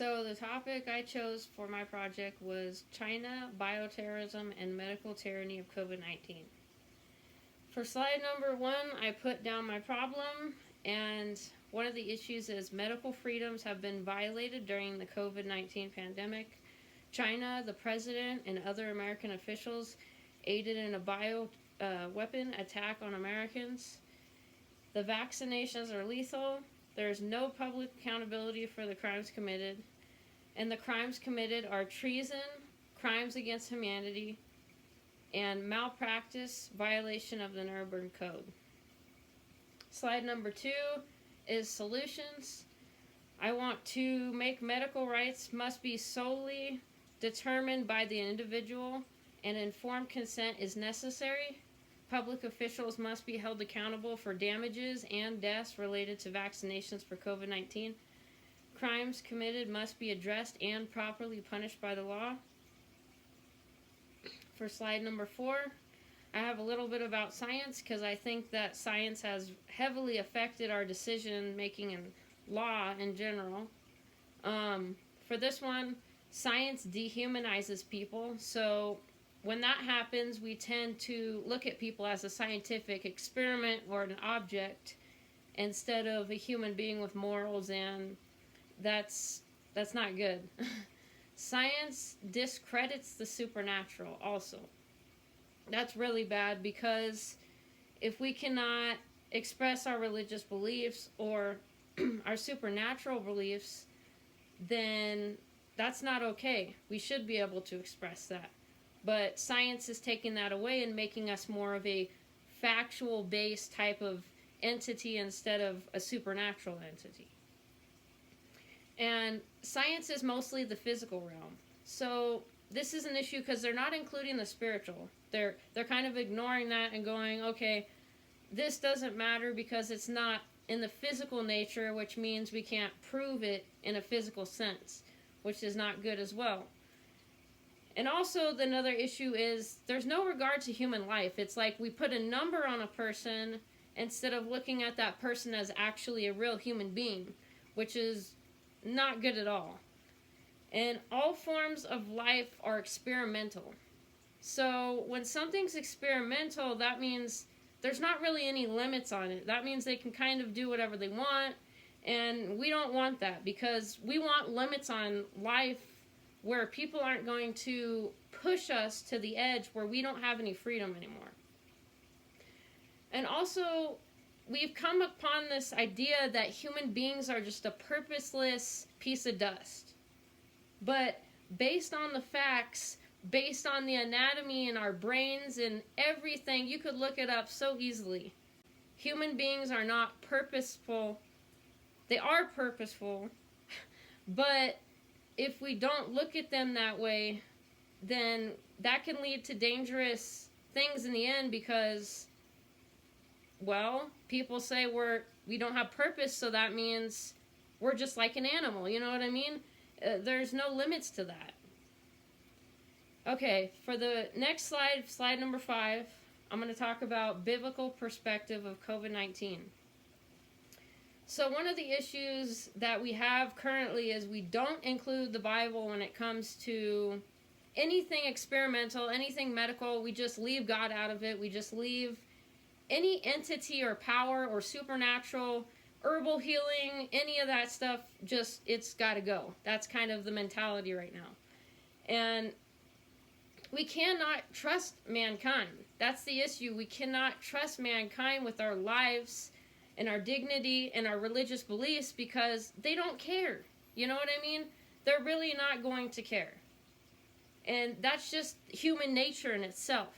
So the topic I chose for my project was China, Bioterrorism, and Medical Tyranny of COVID-19. For slide number 1, I put down my problem, and one of the issues is medical freedoms have been violated during the COVID-19 pandemic. China, the president, and other American officials aided in a bioweapon attack on Americans. The vaccinations are lethal. There is no public accountability for the crimes committed. And the crimes committed are treason, crimes against humanity, and malpractice, violation of the Nuremberg Code. Slide number 2 is solutions. I want to make medical rights must be solely determined by the individual, and informed consent is necessary. Public officials must be held accountable for damages and deaths related to vaccinations for COVID-19. Crimes committed must be addressed and properly punished by the law. For slide number 4, I have a little bit about science because I think that science has heavily affected our decision making and law in general. For this one, science dehumanizes people, so when that happens, we tend to look at people as a scientific experiment or an object instead of a human being with morals, and that's not good. Science discredits the supernatural also. That's really bad because if we cannot express our religious beliefs or our supernatural beliefs, then that's not okay. We should be able to express that. But science is taking that away and making us more of a factual-based type of entity instead of a supernatural entity. And science is mostly the physical realm. So this is an issue because they're not including the spiritual. They're kind of ignoring that and going, okay, this doesn't matter because it's not in the physical nature, which means we can't prove it in a physical sense, which is not good as well. And also, another issue is there's no regard to human life. It's like we put a number on a person instead of looking at that person as actually a real human being, which is not good at all. And all forms of life are experimental. So when something's experimental, that means there's not really any limits on it. That means they can kind of do whatever they want, and we don't want that because we want limits on life where people aren't going to push us to the edge where we don't have any freedom anymore. And also, we've come upon this idea that human beings are just a purposeless piece of dust. But based on the facts, based on the anatomy in our brains and everything, you could look it up so easily. Human beings are not purposeful. They are purposeful, but if we don't look at them that way, then that can lead to dangerous things in the end because, well, people say we don't have purpose, so that means we're just like an animal, you know what I mean? There's no limits to that. Okay, for the next slide, slide number 5, I'm going to talk about biblical perspective of COVID-19. So one of the issues that we have currently is we don't include the Bible when it comes to anything experimental, anything medical. We just leave God out of it. We just leave any entity or power or supernatural, herbal healing, any of that stuff, just it's got to go. That's kind of the mentality right now. And we cannot trust mankind. That's the issue. We cannot trust mankind with our lives and our dignity and our religious beliefs because they don't care. You know what I mean? They're really not going to care. And that's just human nature in itself.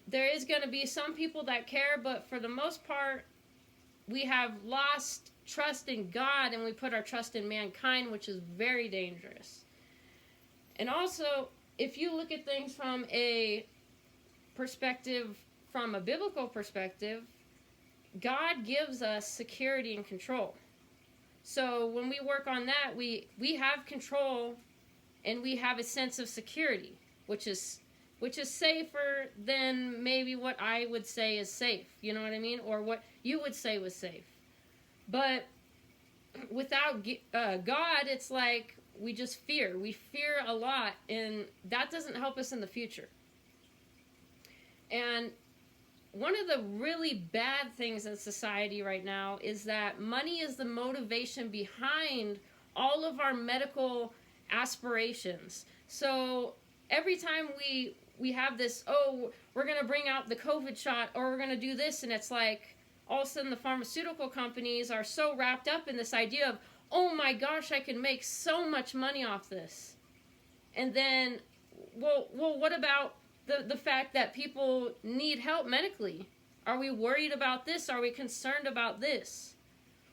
There is going to be some people that care, but for the most part, we have lost trust in God and we put our trust in mankind, which is very dangerous. And also, if you look at things from a perspective, from a biblical perspective, God gives us security and control. So when we work on that, we have control and we have a sense of security, which is safer than maybe what I would say is safe. You know what I mean? Or what you would say was safe. But without God, it's like we just fear. We fear a lot, and that doesn't help us in the future. And one of the really bad things in society right now is that money is the motivation behind all of our medical aspirations. So every time we have this, oh, we're going to bring out the COVID shot, or we're going to do this, and it's like all of a sudden the pharmaceutical companies are so wrapped up in this idea of, oh my gosh, I can make so much money off this. And then, well, what about the fact that people need help medically? Are we worried about this? Are we concerned about this?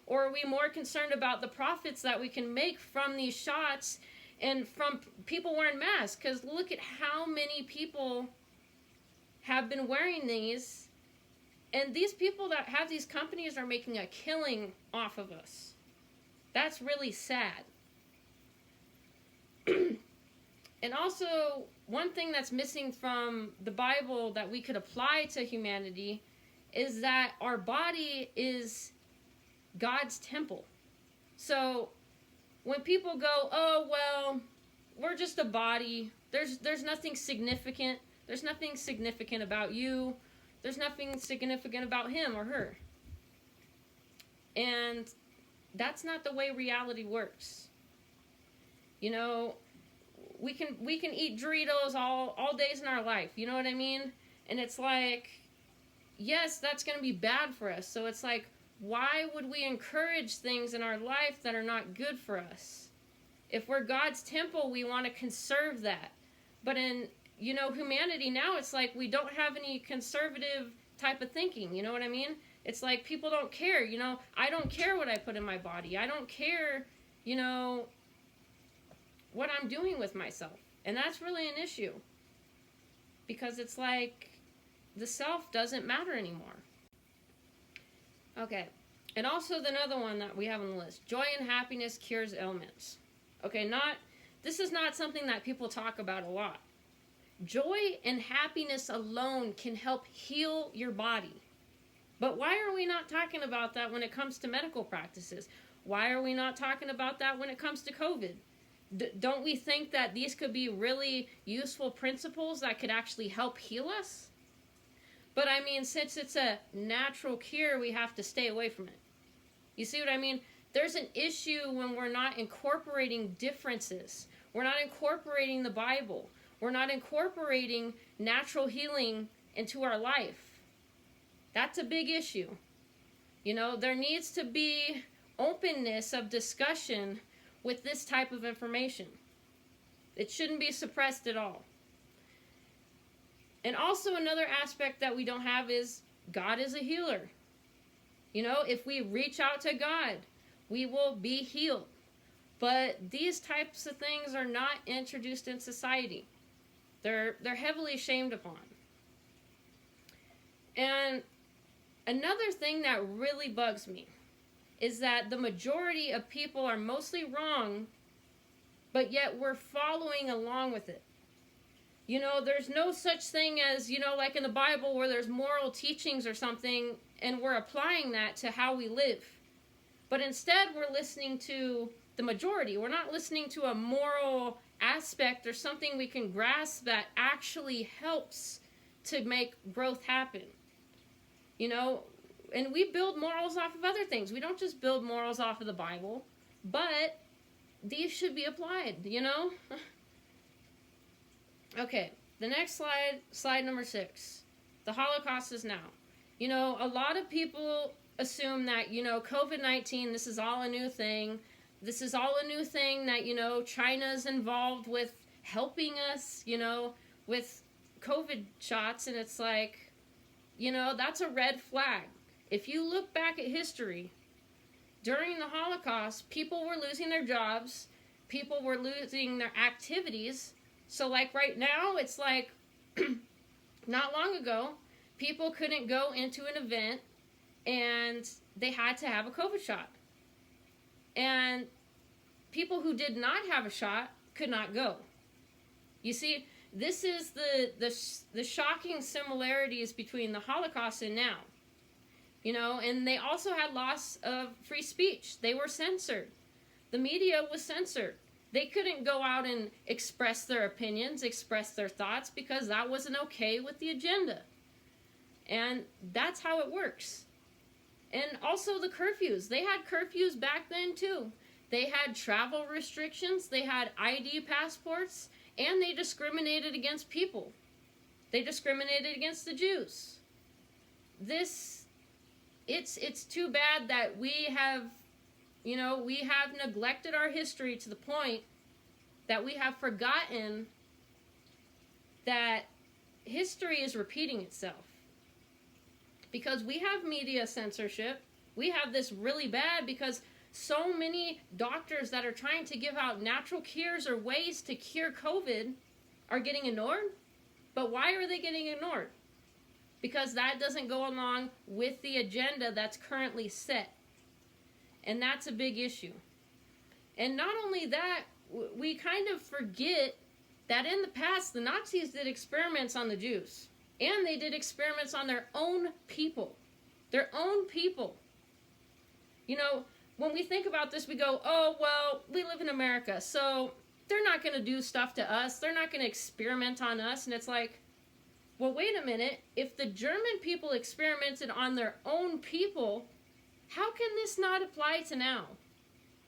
Or are we more concerned about the profits that we can make from these shots and from people wearing masks? Because look at how many people have been wearing these, and these people that have these companies are making a killing off of us. That's really sad. And also, one thing that's missing from the Bible that we could apply to humanity is that our body is God's temple. So when people go, oh, well, we're just a body, there's nothing significant. There's nothing significant about you. There's nothing significant about him or her. And that's not the way reality works. You know, we can eat Doritos all days in our life. You know what I mean? And it's like, yes, that's going to be bad for us. So it's like, why would we encourage things in our life that are not good for us? If we're God's temple, we want to conserve that. But in, you know, humanity now, it's like we don't have any conservative type of thinking. You know what I mean? It's like people don't care. You know, I don't care what I put in my body. I don't care, you know, what I'm doing with myself. And that's really an issue. Because it's like the self doesn't matter anymore. Okay. And also another one that we have on the list. Joy and happiness cures ailments. Okay, this is not something that people talk about a lot. Joy and happiness alone can help heal your body. But why are we not talking about that when it comes to medical practices? Why are we not talking about that when it comes to COVID? Don't we think that these could be really useful principles that could actually help heal us? But I mean, since it's a natural cure, we have to stay away from it. You see what I mean? There's an issue when we're not incorporating differences. We're not incorporating the Bible. We're not incorporating natural healing into our life. That's a big issue. You know, there needs to be openness of discussion with this type of information. It shouldn't be suppressed at all. And also another aspect that we don't have is God is a healer. You know, if we reach out to God, we will be healed. But these types of things are not introduced in society. They're heavily shamed upon. And another thing that really bugs me is that the majority of people are mostly wrong, but yet we're following along with it. You know, there's no such thing as, you know, like in the Bible where there's moral teachings or something, and we're applying that to how we live. But instead, we're listening to the majority. We're not listening to a moral aspect or something we can grasp that actually helps to make growth happen. You know, and we build morals off of other things. We don't just build morals off of the Bible, but these should be applied, you know? Okay, the next slide number 6. The Holocaust is now. You know, a lot of people assume that, you know, COVID-19, this is all a new thing. This is all a new thing that, you know, China's involved with helping us, you know, with COVID shots. And it's like, you know, that's a red flag. If you look back at history, during the Holocaust, people were losing their jobs. People were losing their activities. So, like, right now, it's like, not long ago, people couldn't go into an event, and they had to have a COVID shot. And people who did not have a shot could not go. You see, this is the shocking similarities between the Holocaust and now. And they also had loss of free speech. They were censored. The media was censored. They couldn't go out and express their opinions, express their thoughts, because that wasn't okay with the agenda. And that's how it works. And also the curfews. They had curfews back then too. They had travel restrictions, they had ID passports, and they discriminated against people. They discriminated against the Jews. It's too bad that we have neglected our history to the point that we have forgotten that history is repeating itself. Because we have media censorship. We have this really bad because so many doctors that are trying to give out natural cures or ways to cure COVID are getting ignored. But why are they getting ignored? Because that doesn't go along with the agenda that's currently set. And that's a big issue. And not only that, we kind of forget that in the past, the Nazis did experiments on the Jews. And they did experiments on their own people. Their own people. When we think about this, we go, oh, well, we live in America, so they're not going to do stuff to us. They're not going to experiment on us. And it's like, well, wait a minute. If the German people experimented on their own people, how can this not apply to now?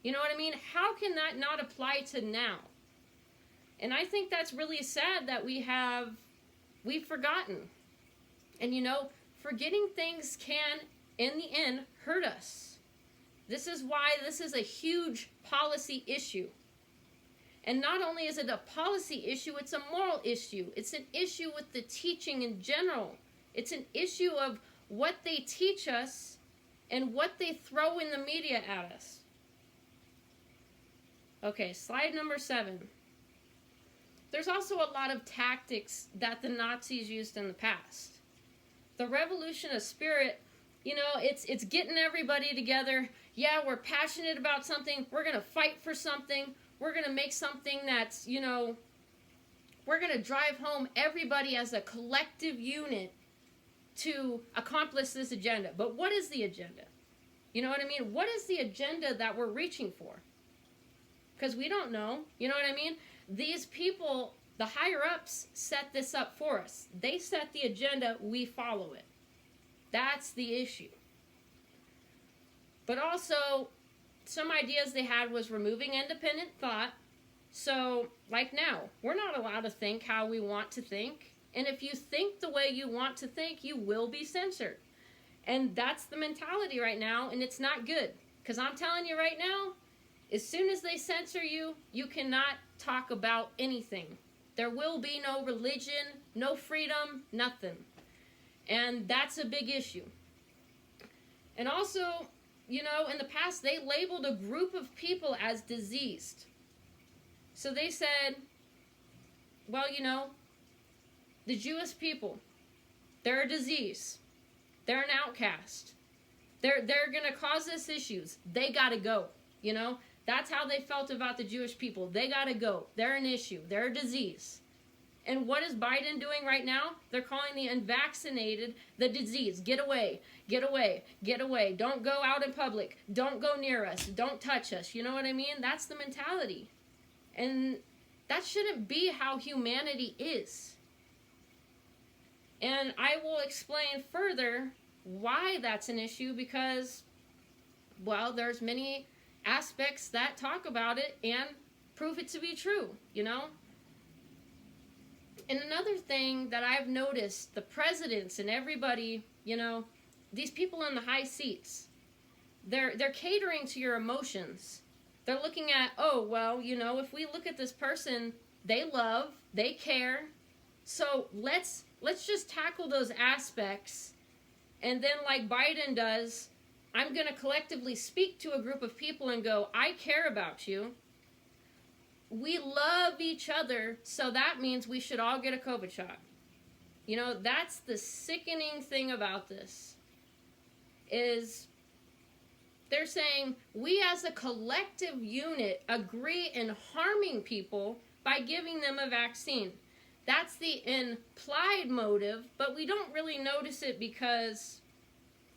You know what I mean? How can that not apply to now? And I think that's really sad that we've forgotten. And forgetting things can, in the end, hurt us. This is why this is a huge policy issue. And not only is it a policy issue, it's a moral issue. It's an issue with the teaching in general. It's an issue of what they teach us and what they throw in the media at us. Okay, slide number 7. There's also a lot of tactics that the Nazis used in the past. The revolution of spirit, it's getting everybody together. Yeah, we're passionate about something. We're going to fight for something. We're going to make something that's, we're going to drive home everybody as a collective unit to accomplish this agenda. But what is the agenda? You know what I mean? What is the agenda that we're reaching for? Because we don't know. You know what I mean? These people, the higher-ups, set this up for us. They set the agenda, we follow it. That's the issue. But also, some ideas they had was removing independent thought. So, like now, we're not allowed to think how we want to think. And if you think the way you want to think, you will be censored. And that's the mentality right now, and it's not good. Because I'm telling you right now, as soon as they censor you, you cannot talk about anything. There will be no religion, no freedom, nothing. And that's a big issue. And also, in the past, they labeled a group of people as diseased. So they said, well, the Jewish people, they're a disease. They're an outcast. They're going to cause us issues. They got to go, That's how they felt about the Jewish people. They got to go. They're an issue. They're a disease. And what is Biden doing right now? They're calling the unvaccinated the disease. Get away. Get away. Get away. Don't go out in public. Don't go near us. Don't touch us. You know what I mean? That's the mentality. And that shouldn't be how humanity is. And I will explain further why that's an issue because, well, there's many aspects that talk about it and prove it to be true, And another thing that I've noticed, the presidents and everybody, these people in the high seats, they're catering to your emotions. They're looking at, oh, well, if we look at this person, they love, they care. So let's just tackle those aspects. And then like Biden does, I'm going to collectively speak to a group of people and go, I care about you. We love each other, so that means we should all get a COVID shot. That's the sickening thing about this, is they're saying we as a collective unit agree in harming people by giving them a vaccine. That's the implied motive, but we don't really notice it because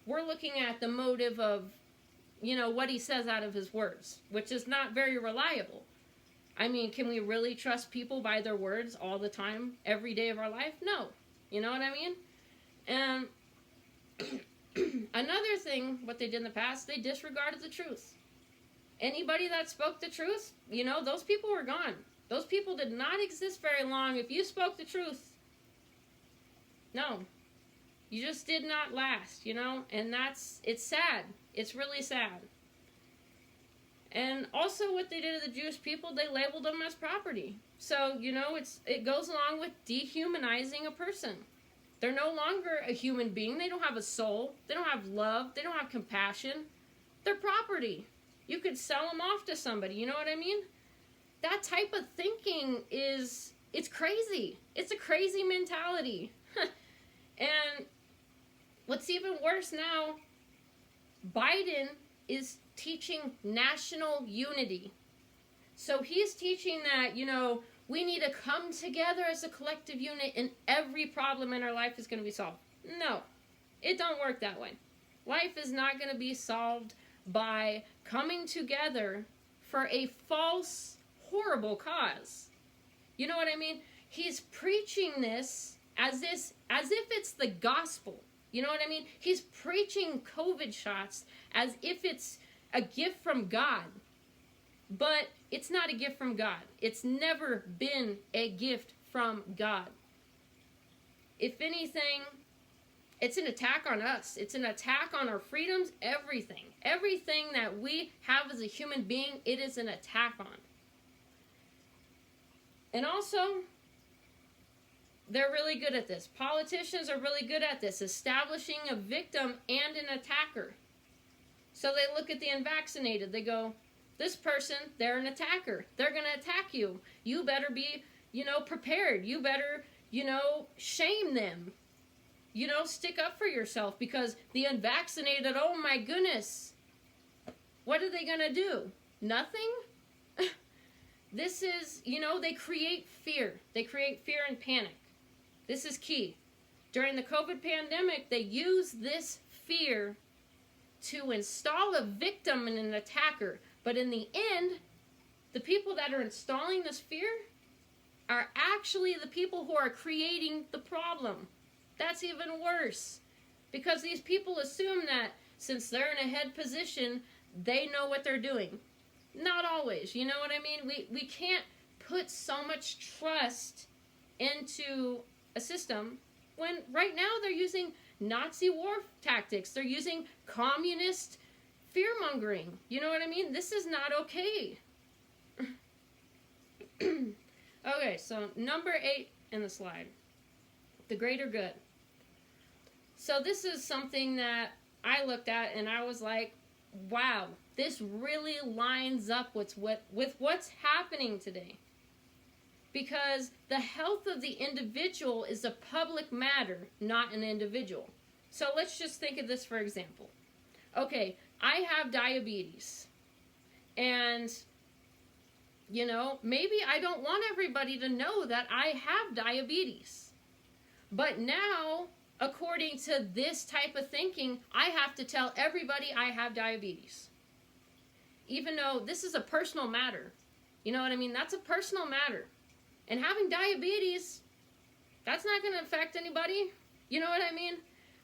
we're looking at the motive of, what he says out of his words, which is not very reliable. I mean, can we really trust people by their words all the time, every day of our life? No. You know what I mean? And another thing, what they did in the past, they disregarded the truth. Anybody that spoke the truth, those people were gone. Those people did not exist very long. If you spoke the truth, no. You just did not last, and it's sad. It's really sad. And also what they did to the Jewish people, they labeled them as property. So, it goes along with dehumanizing a person. They're no longer a human being. They don't have a soul. They don't have love. They don't have compassion. They're property. You could sell them off to somebody. You know what I mean? That type of thinking it's crazy. It's a crazy mentality. And what's even worse now, Biden is teaching national unity. So he's teaching that, we need to come together as a collective unit and every problem in our life is going to be solved. No, it don't work that way. Life is not going to be solved by coming together for a false, horrible cause. You know what I mean? He's preaching this as if it's the gospel. You know what I mean? He's preaching COVID shots as if it's a gift from God. But it's not a gift from God. It's never been a gift from God. If anything, it's an attack on us. It's an attack on our freedoms, everything. Everything that we have as a human being, it is an attack on. And also, they're really good at this. Politicians are really good at this, establishing a victim and an attacker. So they look at the unvaccinated. They go, this person, they're an attacker. They're going to attack you. You better be, prepared. You better, shame them. Stick up for yourself because the unvaccinated, oh my goodness. What are they going to do? Nothing? This is, they create fear. They create fear and panic. This is key. During the COVID pandemic, they use this fear to install a victim and an attacker. But in the end, the people that are installing this fear are actually the people who are creating the problem. That's even worse. Because these people assume that since they're in a head position, they know what they're doing. Not always, you know what I mean? We can't put so much trust into a system when right now they're using Nazi war tactics. They're using communist fear-mongering. You know what I mean? This is not okay. Okay, so number 8 in the slide. The greater good. So this is something that I looked at and I was like, wow, this really lines up with what's happening today. Because the health of the individual is a public matter, not an individual. So let's just think of this for example. Okay, I have diabetes. And, maybe I don't want everybody to know that I have diabetes. But now, according to this type of thinking, I have to tell everybody I have diabetes. Even though this is a personal matter. You know what I mean? That's a personal matter. And having diabetes, that's not going to affect anybody. You know what I mean?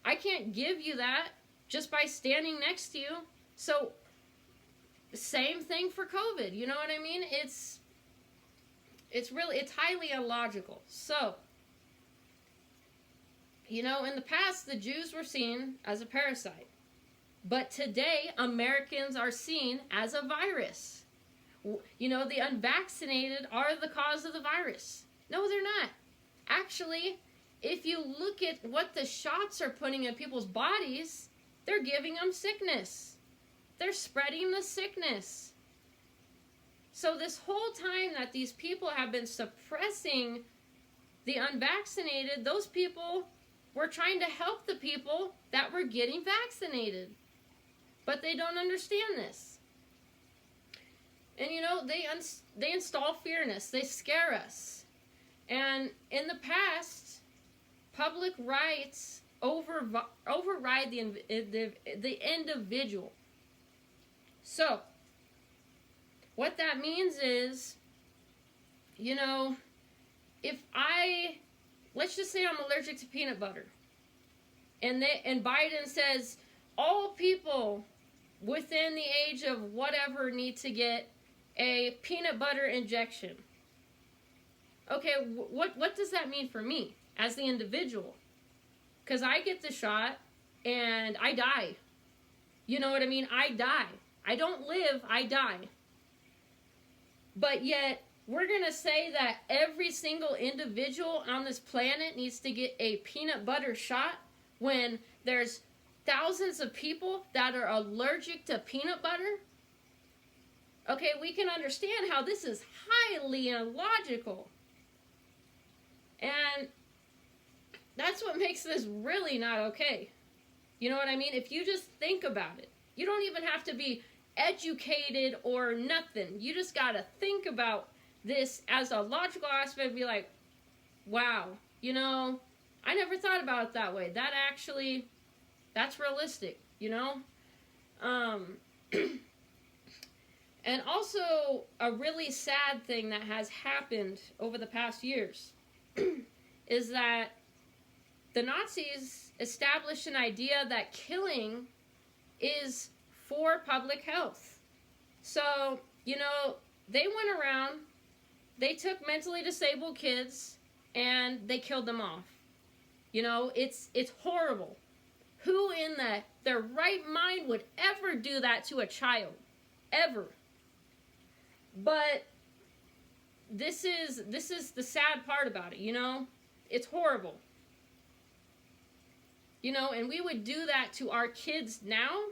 I can't give you that just by standing next to you. So, same thing for COVID. You know what I mean? It's highly illogical. So, in the past, the Jews were seen as a parasite. But today, Americans are seen as a virus. The unvaccinated are the cause of the virus. No, they're not. Actually, if you look at what the shots are putting in people's bodies, they're giving them sickness. They're spreading the sickness. So this whole time that these people have been suppressing the unvaccinated, those people were trying to help the people that were getting vaccinated. But they don't understand this. And they install fearness. They scare us. And in the past, public rights override the individual. So, what that means is, if let's just say I'm allergic to peanut butter, and Biden says all people within the age of whatever need to get a peanut butter injection. Okay, what does that mean for me as the individual? Because I get the shot and I die. You know what I mean? I die. I don't live, I die. But yet, we're going to say that every single individual on this planet needs to get a peanut butter shot when there's thousands of people that are allergic to peanut butter? Okay, we can understand how this is highly illogical. And that's what makes this really not okay. You know what I mean? If you just think about it, you don't even have to be educated or nothing. You just got to think about this as a logical aspect and be like, wow, I never thought about it that way. That's realistic, And also, a really sad thing that has happened over the past years is that the Nazis established an idea that killing is for public health. So, they went around, they took mentally disabled kids, and they killed them off. It's horrible. Who in their right mind would ever do that to a child? Ever. But this is the sad part about it, It's horrible. And we would do that to our kids now.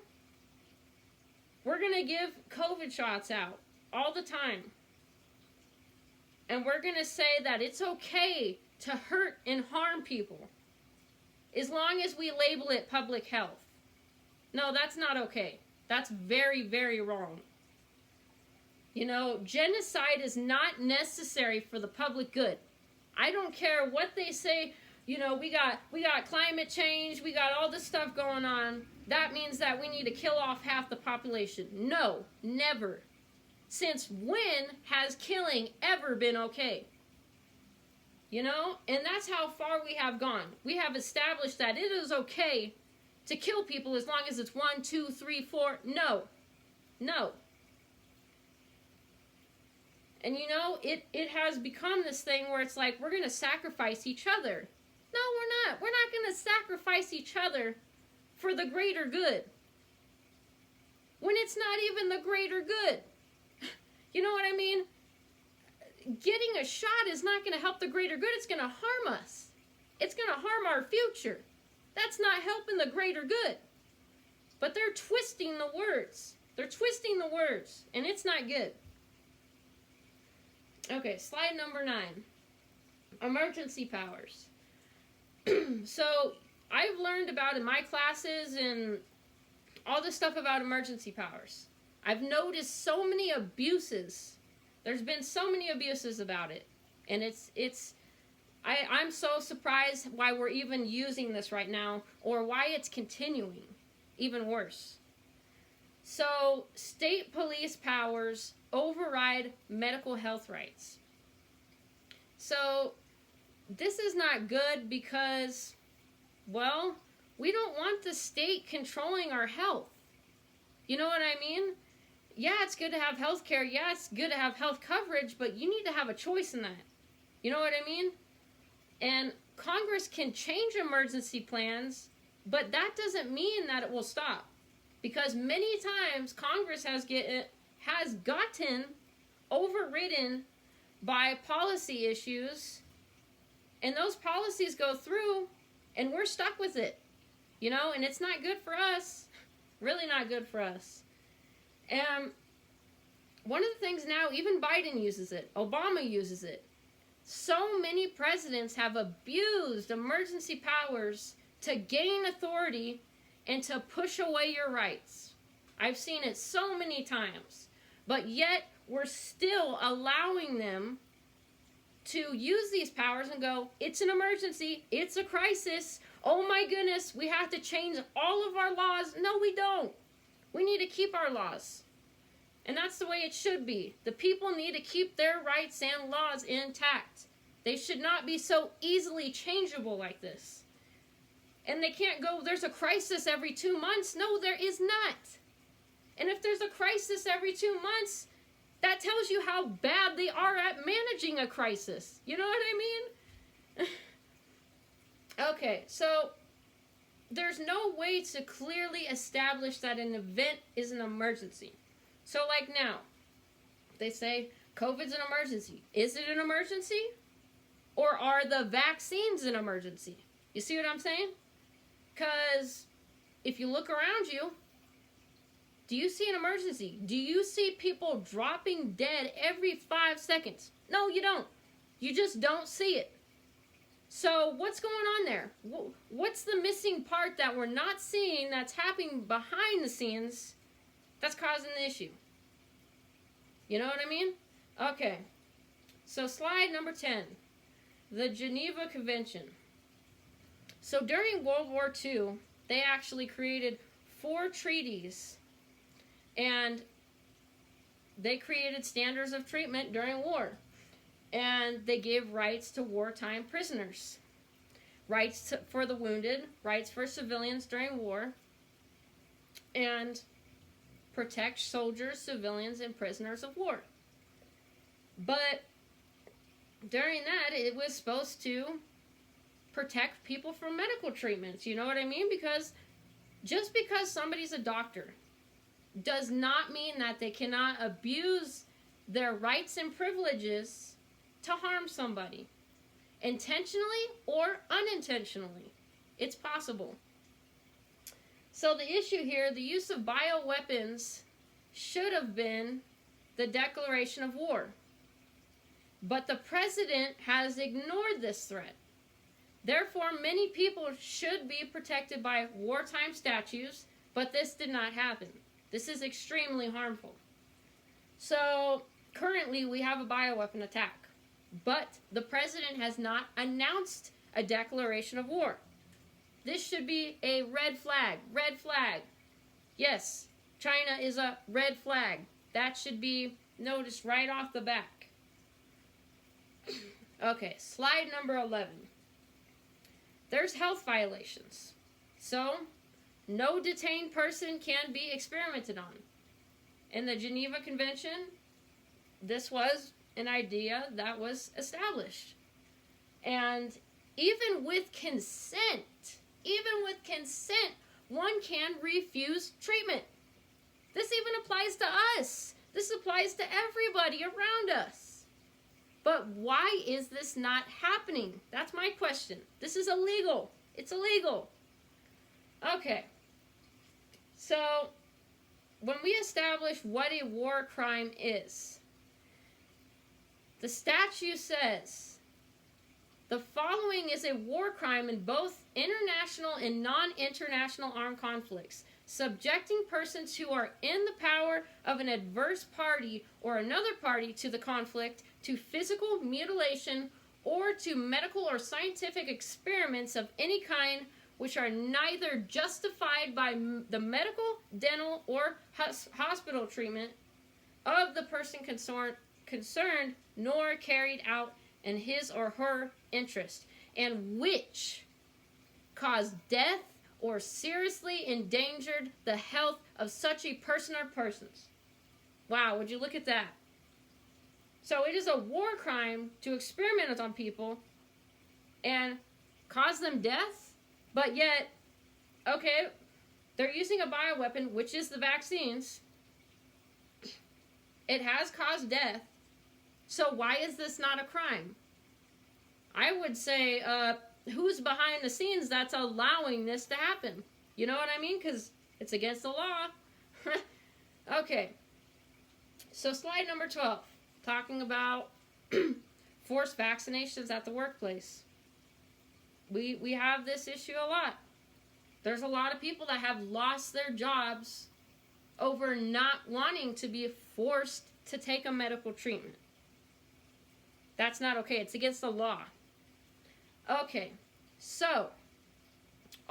We're going to give COVID shots out all the time. And we're going to say that it's okay to hurt and harm people as long as we label it public health. No, that's not okay. That's very, very wrong. Genocide is not necessary for the public good. I don't care what they say. We got climate change. We got all this stuff going on. That means that we need to kill off half the population. No, never. Since when has killing ever been okay? And that's how far we have gone. We have established that it is okay to kill people as long as it's 1, 2, 3, 4. No. And it has become this thing where it's like, we're going to sacrifice each other. No, we're not. We're not going to sacrifice each other for the greater good. When it's not even the greater good. You know what I mean? Getting a shot is not going to help the greater good. It's going to harm us. It's going to harm our future. That's not helping the greater good. But they're twisting the words. And it's not good. Okay, slide number 9. Emergency powers. So, I've learned about in my classes and all this stuff about emergency powers. I've noticed so many abuses. There's been so many abuses about it. And I'm so surprised why we're even using this right now, or why it's continuing. Even worse. So, state police powers override medical health rights. So, this is not good because, well, we don't want the state controlling our health. You know what I mean? Yeah, it's good to have health care. Yeah, it's good to have health coverage, but you need to have a choice in that. You know what I mean? And Congress can change emergency plans, but that doesn't mean that it will stop. Because many times Congress has gotten overridden by policy issues, and those policies go through, and we're stuck with it. And it's not good for us. Really not good for us. And one of the things now, even Biden uses it. Obama uses it. So many presidents have abused emergency powers to gain authority and to push away your rights. I've seen it so many times. But yet, we're still allowing them to use these powers and go, it's an emergency, it's a crisis, oh my goodness, we have to change all of our laws. No, we don't. We need to keep our laws. And that's the way it should be. The people need to keep their rights and laws intact. They should not be so easily changeable like this. And they can't go, there's a crisis every 2 months. No, there is not. And if there's a crisis every 2 months, that tells you how bad they are at managing a crisis. You know what I mean? Okay, so there's no way to clearly establish that an event is an emergency. So like now, they say COVID's an emergency. Is it an emergency? Or are the vaccines an emergency? You see what I'm saying? Because if you look around you, do you see an emergency? Do you see people dropping dead every 5 seconds? No, you don't. You just don't see it. So what's going on there? What's the missing part that we're not seeing that's happening behind the scenes that's causing the issue? You know what I mean? Okay. So slide number 10. The Geneva Convention. So during World War II, they actually created 4 treaties, and they created standards of treatment during war. And they gave rights to wartime prisoners, rights for the wounded, rights for civilians during war, and protect soldiers, civilians, and prisoners of war. But during that, it was supposed to protect people from medical treatments. You know what I mean? Because just because somebody's a doctor does not mean that they cannot abuse their rights and privileges to harm somebody, intentionally or unintentionally. It's possible. So the issue here, the use of bioweapons should have been the declaration of war. But the president has ignored this threat. Therefore, many people should be protected by wartime statutes, but this did not happen. This is extremely harmful. So currently we have a bioweapon attack. But the president has not announced a declaration of war. This should be a red flag. Red flag. Yes, China is a red flag. That should be noticed right off the back. Okay, slide number 11. There's health violations. So, no detained person can be experimented on. In the Geneva Convention, this was an idea that was established. And even with consent, one can refuse treatment. This even applies to us. This applies to everybody around us. But why is this not happening? That's my question. This is illegal. It's illegal. Okay. So, when we establish what a war crime is, the statute says, the following is a war crime in both international and non-international armed conflicts, subjecting persons who are in the power of an adverse party or another party to the conflict to physical mutilation or to medical or scientific experiments of any kind which are neither justified by the medical, dental, or hospital treatment of the person concerned, nor carried out in his or her interest, and which caused death or seriously endangered the health of such a person or persons. Wow, would you look at that? So it is a war crime to experiment on people and cause them death, but yet, okay, they're using a bioweapon, which is the vaccines. It has caused death. So why is this not a crime? I would say, who's behind the scenes that's allowing this to happen? You know what I mean? Because it's against the law. Okay. So slide number 12. Talking about forced vaccinations at the workplace. We have this issue a lot. There's a lot of people that have lost their jobs over not wanting to be forced to take a medical treatment. That's not okay. It's against the law. Okay, so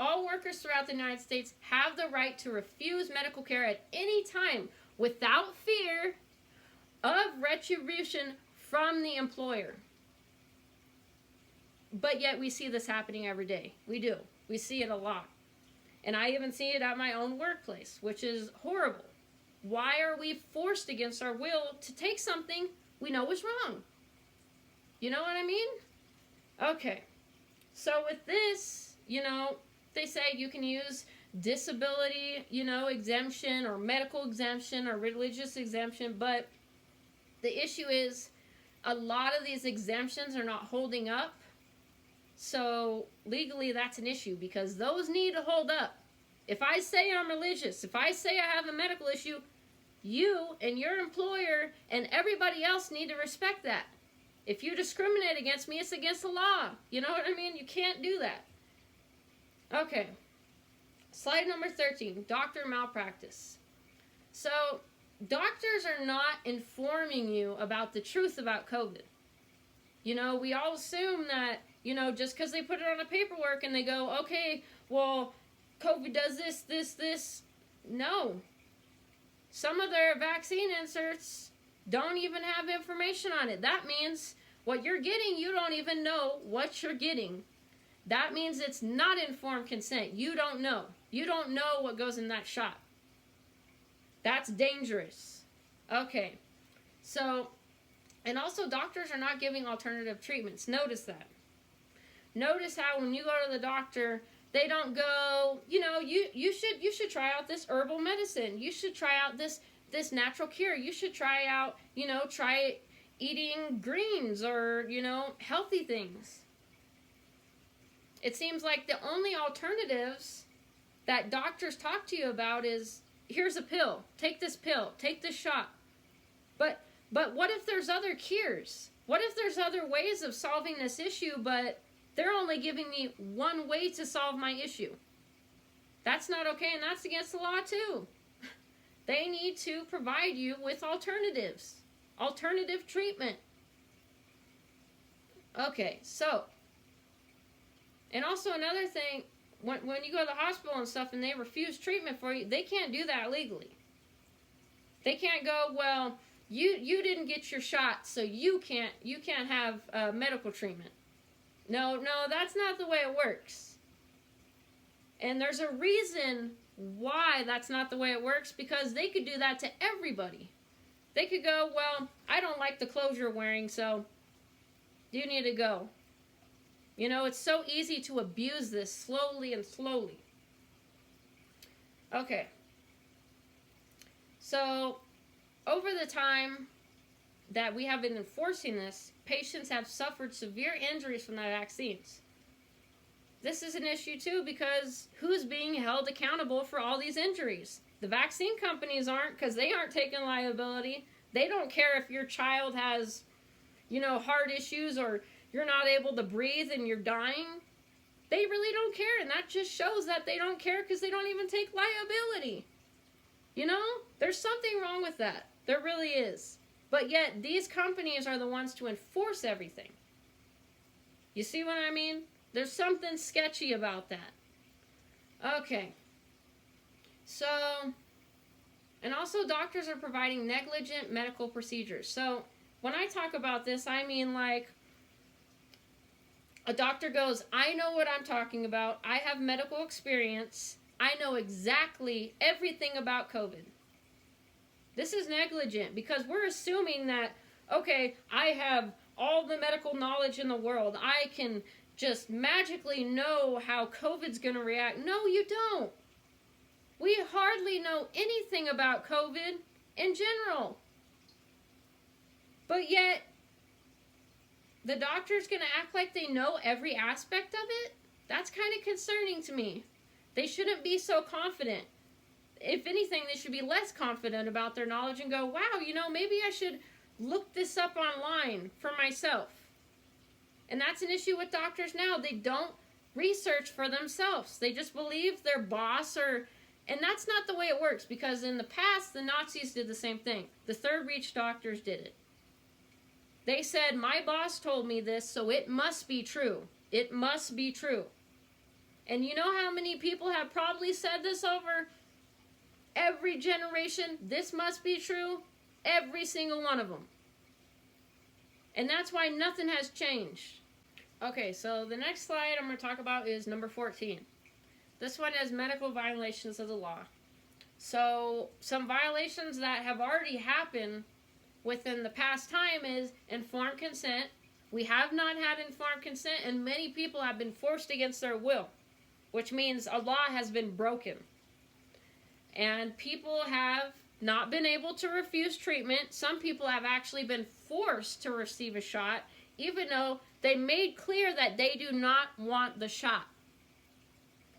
all workers throughout the United States have the right to refuse medical care at any time without fear of retribution from the employer. But yet we see this happening every day. We do. We see it a lot. And I even see it at my own workplace, which is horrible. Why are we forced against our will to take something we know is wrong? You know what I mean? Okay. So with this, they say you can use disability, exemption or medical exemption or religious exemption, but the issue is a lot of these exemptions are not holding up. So legally that's an issue because those need to hold up. If I say I'm religious, if I say I have a medical issue, you and your employer and everybody else need to respect that. If you discriminate against me, it's against the law. You know what I mean? You can't do that. Okay. Slide number 13, doctor malpractice. So, doctors are not informing you about the truth about COVID. We all assume that, just because they put it on a paperwork and they go, okay, well, COVID does this. No. Some of their vaccine inserts don't even have information on it. That means what you're getting, you don't even know what you're getting. That means it's not informed consent. You don't know. You don't know what goes in that shot. That's dangerous. Okay. So, and also doctors are not giving alternative treatments. Notice that. Notice how when you go to the doctor, they don't go, you should try out this herbal medicine. You should try out this natural cure. You should try out, try eating greens or, healthy things. It seems like the only alternatives that doctors talk to you about is, here's a pill, take this shot. But what if there's other cures? What if there's other ways of solving this issue, but they're only giving me one way to solve my issue? That's not okay, and that's against the law too. They need to provide you with alternatives. Alternative treatment. Okay, so, and also another thing, when you go to the hospital and stuff and they refuse treatment for you, they can't do that legally. They can't go, well, you didn't get your shot, so you can't have medical treatment. No, that's not the way it works. And there's a reason why that's not the way it works, because they could do that to everybody. They could go, well, I don't like the clothes you're wearing, so you need to go. It's so easy to abuse this slowly and slowly. Okay. So, over the time that we have been enforcing this, patients have suffered severe injuries from the vaccines. This is an issue too, because who's being held accountable for all these injuries? The vaccine companies aren't, because they aren't taking liability. They don't care if your child has, heart issues or you're not able to breathe and you're dying. They really don't care, and that just shows that they don't care because they don't even take liability. There's something wrong with that. There really is. But yet, these companies are the ones to enforce everything. You see what I mean? There's something sketchy about that. Okay. So, and also doctors are providing negligent medical procedures. So, when I talk about this, I mean like a doctor goes, I know what I'm talking about. I have medical experience. I know exactly everything about COVID. This is negligent because we're assuming that, okay, I have all the medical knowledge in the world. I can just magically know how COVID's going to react. No, you don't. We hardly know anything about COVID in general. But yet, the doctor's going to act like they know every aspect of it? That's kind of concerning to me. They shouldn't be so confident. If anything, they should be less confident about their knowledge and go, wow, maybe I should look this up online for myself. And that's an issue with doctors now. They don't research for themselves. They just believe their boss and that's not the way it works, because in the past, the Nazis did the same thing. The Third Reich doctors did it. They said, my boss told me this, so it must be true. It must be true. And you know how many people have probably said this over every generation? This must be true. Every single one of them. And that's why nothing has changed. Okay, so the next slide I'm going to talk about is number 14. This one is medical violations of the law. So some violations that have already happened within the past time is informed consent. We have not had informed consent, and many people have been forced against their will, which means a law has been broken. And people have not been able to refuse treatment. Some people have actually been forced to receive a shot, even though they made clear that they do not want the shot.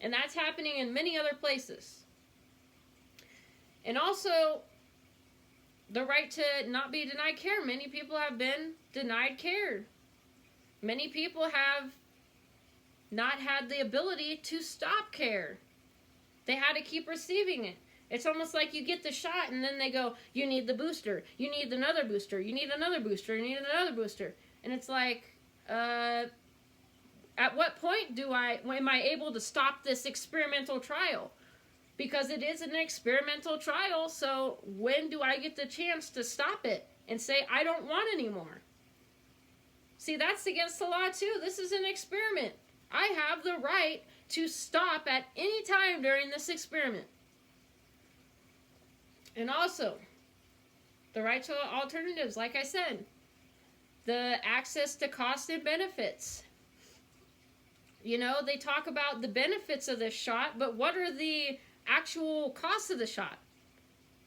And that's happening in many other places. And also, the right to not be denied care. Many people have been denied care. Many people have not had the ability to stop care. They had to keep receiving it. It's almost like you get the shot and then they go, you need the booster, you need another booster, you need another booster, you need another booster. And it's like, at what point am I able to stop this experimental trial? Because it is an experimental trial, so when do I get the chance to stop it and say, I don't want anymore? See, that's against the law too. This is an experiment. I have the right to stop at any time during this experiment. And also, the right to alternatives, like I said. The access to cost and benefits. You know, they talk about the benefits of this shot, but what are the actual costs of the shot?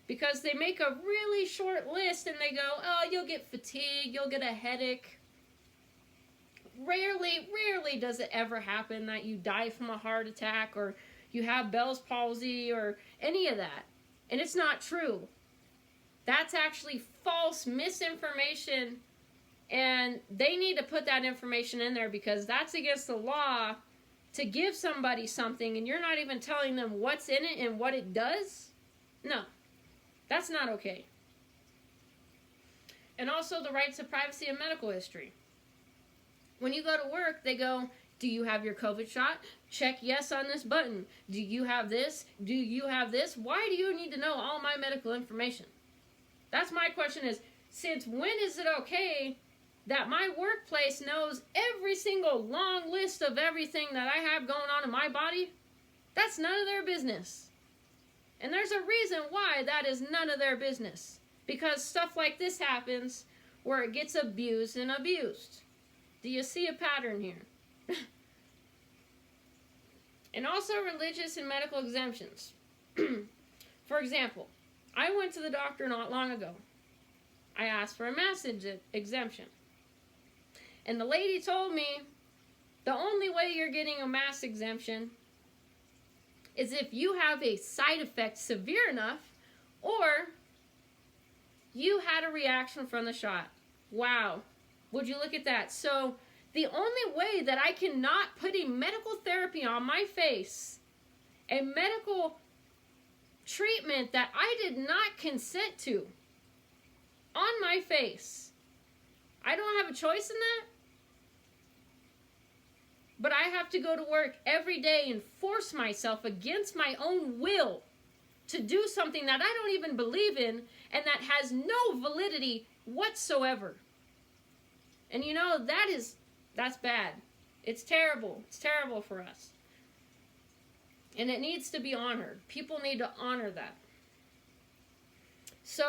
Because they make a really short list and they go, oh, you'll get fatigue, you'll get a headache. Rarely does it ever happen that you die from a heart attack or you have Bell's palsy or any of that. And it's not true. That's actually false misinformation, and they need to put that information in there because that's against the law to give somebody something and you're not even telling them what's in it and what it does. No, that's not okay. And also the rights of privacy and medical history. When you go to work, they go, do you have your COVID shot? Check yes on this button. Do you have this? Do you have this? Why do you need to know all my medical information? That's my question is, since when is it okay that my workplace knows every single long list of everything that I have going on in my body? That's none of their business. And there's a reason why that is none of their business. Because stuff like this happens where it gets abused and abused. Do you see a pattern here? And also religious and medical exemptions. For example, I went to the doctor not long ago. I asked for a mass exemption. And the lady told me the only way you're getting a mass exemption is if you have a side effect severe enough or you had a reaction from the shot. Wow. Would you look at that? So the only way that I cannot put a medical therapy on my face, a medical treatment that I did not consent to on my face, I don't have a choice in that. But I have to go to work every day and force myself against my own will to do something that I don't even believe in and that has no validity whatsoever. And you know, that's bad. It's terrible. It's terrible for us. And it needs to be honored. People need to honor that. So,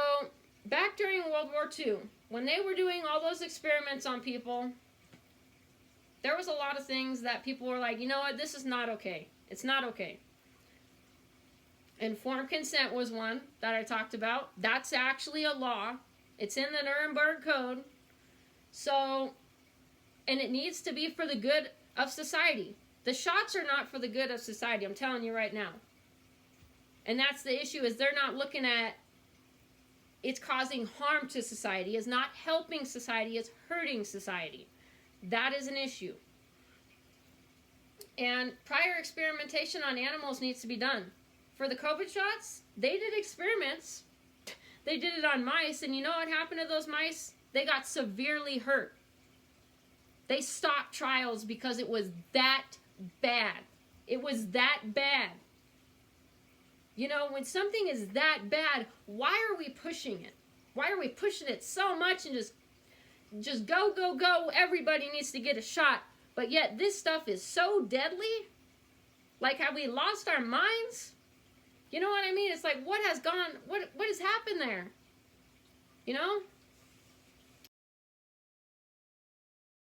back during World War II, when they were doing all those experiments on people, there was a lot of things that people were like, you know what, this is not okay. It's not okay. Informed consent was one that I talked about. That's actually a law. It's in the Nuremberg Code. So, and it needs to be for the good of society. The shots are not for the good of society, I'm telling you right now. And that's the issue, is they're not looking at it's causing harm to society, it's not helping society, it's hurting society. That is an issue. And prior experimentation on animals needs to be done. For the COVID shots, they did experiments. They did it on mice, and you know what happened to those mice? They got severely hurt. They stopped trials because it was that bad. It was that bad. You know, when something is that bad, why are we pushing it? Why are we pushing it so much and just go, go, go, everybody needs to get a shot. But yet this stuff is so deadly. Like, have we lost our minds? You know what I mean? It's like, what has happened there? You know?